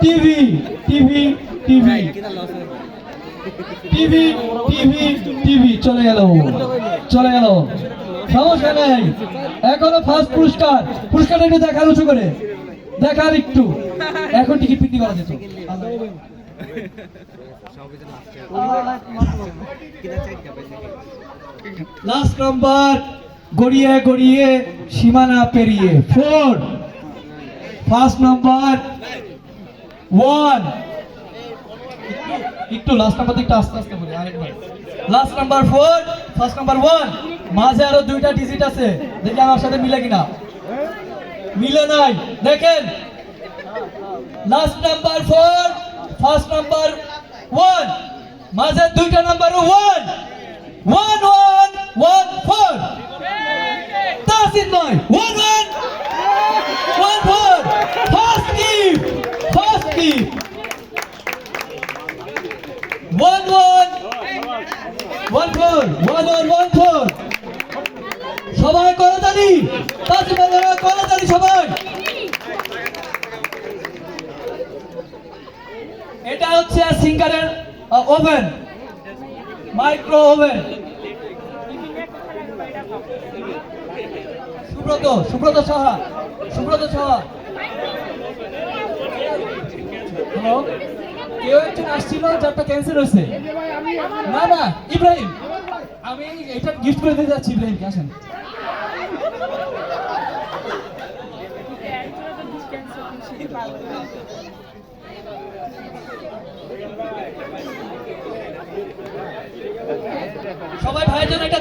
TV TV TV TV TV TV চলে গেল সমস্যা নেই। এখনো ফার্স্ট পুরস্কারটা একটু দেখার উঁচু করে দেখার একটু এখন টিকিট বিক্রি করা যেত। লাস্ট নাম্বার গড়িয়ে গড়িয়ে সীমানা পেরিয়ে 4, ফার্স্ট নাম্বার 1, একটু লাস্ট নাম্বার একটু আস্তে আস্তে বলি আরেকবার। লাস্ট নাম্বার 4, ফার্স্ট নাম্বার 1, মাঝে আরো দুইটা ডিজিট আছে, দেখি আমার সাথে মিলে কিনা। মিলে নাই, দেখেন। লাস্ট নাম্বার 4, ফার্স্ট নাম্বার 1, মাঝে দুইটা নাম্বার 1 1 1 1 4। তাসিন নয় 1 1 1 4। First gift 1 1 1 4 1 1 1 4। সবাই করতালি, তাসিন ভাইরা করতালি সবাই। এটা হচ্ছে সিঙ্গারের oven, micro oven. Subrata Saha hello, কেউ একজন আসছিল যারটা ক্যান্সেল হয়েছে। না ইব্রাহিম, আমি এটা গিফট করে দিতে যাচ্ছি ইব্রাহিমকে, আসেন। সবাই ভাইয়ের জন্য একটা